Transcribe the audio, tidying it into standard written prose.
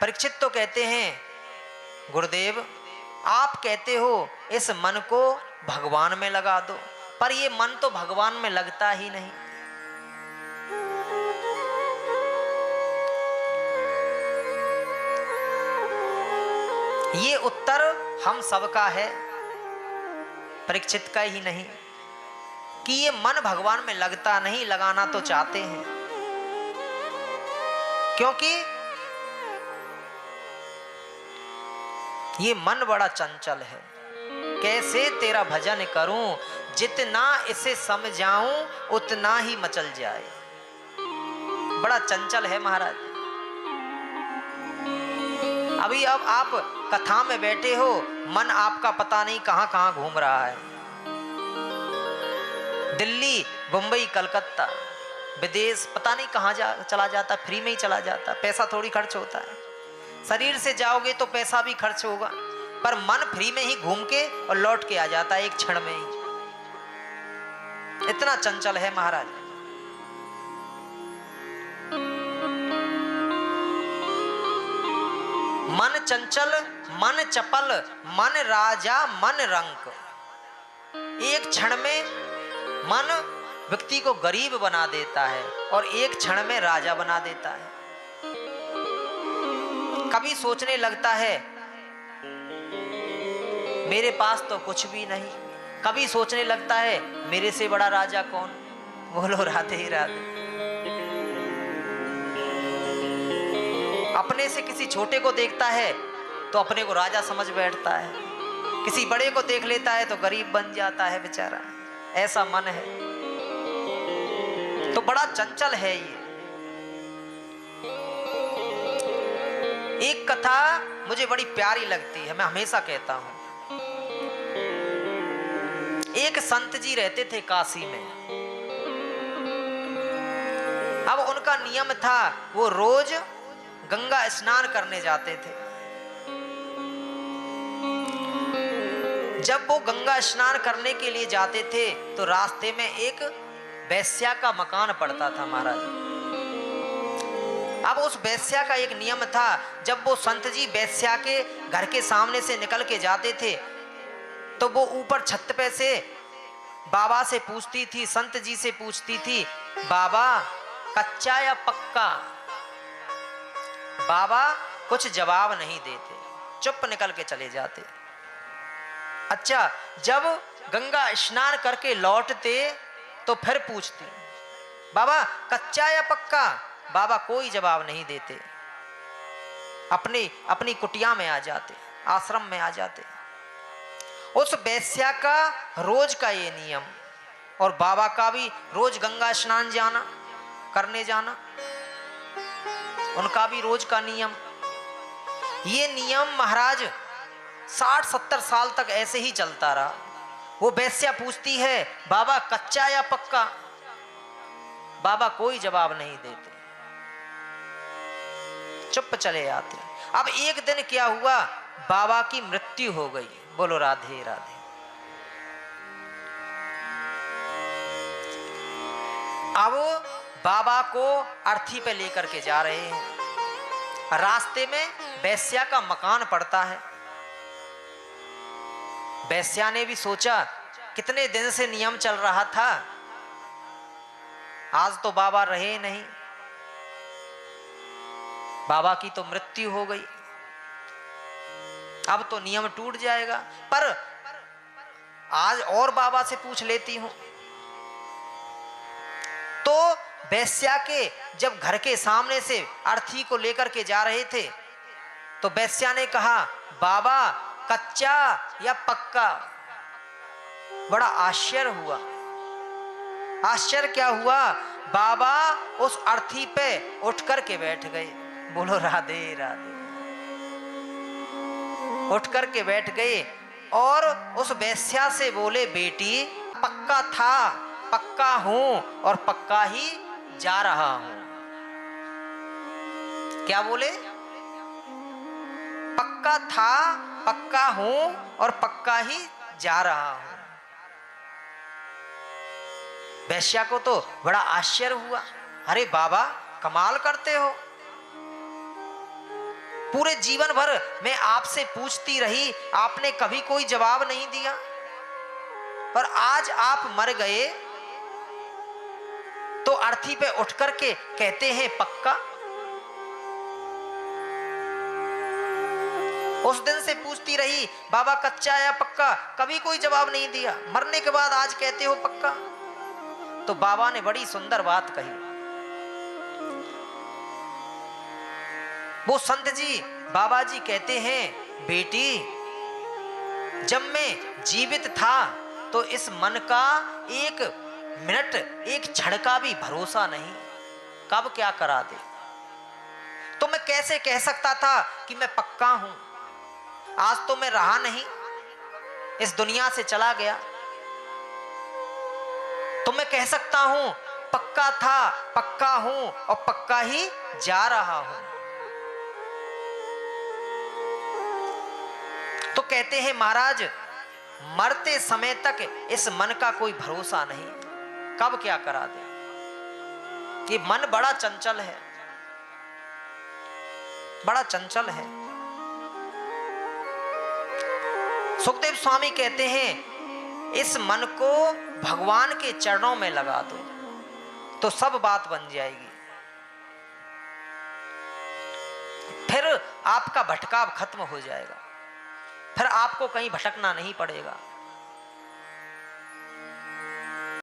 परीक्षित तो कहते हैं, गुरुदेव आप कहते हो इस मन को भगवान में लगा दो, पर ये मन तो भगवान में लगता ही नहीं। ये उत्तर हम सबका है, परीक्षित का ही नहीं, कि ये मन भगवान में लगता नहीं। लगाना तो चाहते हैं, क्योंकि ये मन बड़ा चंचल है। कैसे तेरा भजन करूं, जितना इसे समझाऊं उतना ही मचल जाए। बड़ा चंचल है महाराज। अभी अब आप कथा में बैठे हो, मन आपका पता नहीं कहां कहां घूम रहा है। दिल्ली, मुंबई, कलकत्ता, विदेश, पता नहीं कहां चला जाता, फ्री में ही चला जाता, पैसा थोड़ी खर्च होता है। शरीर से जाओगे तो पैसा भी खर्च होगा, पर मन फ्री में ही घूम के और लौट के आ जाता है एक क्षण में ही। इतना चंचल है महाराज। मन चंचल, मन चपल, मन राजा, मन रंक। एक क्षण में मन व्यक्ति को गरीब बना देता है और एक क्षण में राजा बना देता है। कभी सोचने लगता है मेरे पास तो कुछ भी नहीं, कभी सोचने लगता है मेरे से बड़ा राजा कौन। बोलो राधे ही राधे। अपने से किसी छोटे को देखता है तो अपने को राजा समझ बैठता है, किसी बड़े को देख लेता है तो गरीब बन जाता है बेचारा। ऐसा मन है, तो बड़ा चंचल है ये। एक कथा मुझे बड़ी प्यारी लगती है, मैं हमेशा कहता हूं। एक संत जी रहते थे काशी में। अब उनका नियम था, वो रोज गंगा स्नान करने जाते थे। जब वो गंगा स्नान करने के लिए जाते थे तो रास्ते में एक वैश्या का मकान पड़ता था महाराज। अब उस वैश्या का एक नियम था, जब वो संत जी वैश्या के घर के सामने से निकल के जाते थे तो वो ऊपर छत पे से बाबा से पूछती थी, संत जी से पूछती थी, बाबा कच्चा या पक्का। बाबा कुछ जवाब नहीं देते, चुप निकल के चले जाते। अच्छा, जब गंगा स्नान करके लौटते तो फिर पूछती, बाबा कच्चा या पक्का। बाबा कोई जवाब नहीं देते, अपनी कुटिया में आ जाते, आश्रम में आ जाते। उस वैश्या का रोज का ये नियम, और बाबा का भी रोज गंगा स्नान करने जाना, उनका भी रोज का नियम। ये नियम महाराज 60-70 साल तक ऐसे ही चलता रहा। वो वैश्या पूछती है, बाबा कच्चा या पक्का। बाबा कोई जवाब नहीं देते, चुप चले आते। अब एक दिन क्या हुआ, बाबा की मृत्यु हो गई। बोलो राधे राधे। अब बाबा को अर्थी पे लेकर के जा रहे हैं। रास्ते में वैश्या का मकान पड़ता है। वैश्या ने भी सोचा, कितने दिन से नियम चल रहा था, आज तो बाबा रहे नहीं, बाबा की तो मृत्यु हो गई, अब तो नियम टूट जाएगा, पर आज और बाबा से पूछ लेती हूं। तो वैश्या के जब घर के सामने से अर्थी को लेकर के जा रहे थे तो वैश्या ने कहा, बाबा कच्चा या पक्का। बड़ा आश्चर्य हुआ। आश्चर्य क्या हुआ, बाबा उस अर्थी पे उठ कर के बैठ गए। बोलो राधे राधे। उठ कर के बैठ गए और उस वैश्या से बोले, बेटी पक्का था, पक्का हूं और पक्का ही जा रहा हूं। क्या बोले, पक्का था, पक्का हूं और पक्का ही जा रहा हूं। वैश्या को तो बड़ा आश्चर्य हुआ, अरे बाबा कमाल करते हो, पूरे जीवन भर मैं आपसे पूछती रही, आपने कभी कोई जवाब नहीं दिया, पर आज आप मर गए तो अर्थी पे उठ करके कहते हैं पक्का। उस दिन से पूछती रही बाबा कच्चा या पक्का, कभी कोई जवाब नहीं दिया, मरने के बाद आज कहते हो पक्का। तो बाबा ने बड़ी सुंदर बात कही। वो संत जी बाबा जी कहते हैं, बेटी जब मैं जीवित था तो इस मन का एक मिनट, एक क्षण का भी भरोसा नहीं, कब क्या करा दे। तो मैं कैसे कह सकता था कि मैं पक्का हूं। आज तो मैं रहा नहीं, इस दुनिया से चला गया, तो मैं कह सकता हूं पक्का था, पक्का हूं और पक्का ही जा रहा हूं। तो कहते हैं महाराज मरते समय तक इस मन का कोई भरोसा नहीं, कब क्या करा दे। ये मन बड़ा चंचल है, बड़ा चंचल है। सुखदेव स्वामी कहते हैं इस मन को भगवान के चरणों में लगा दो तो सब बात बन जाएगी, फिर आपका भटकाव खत्म हो जाएगा, फिर आपको कहीं भटकना नहीं पड़ेगा।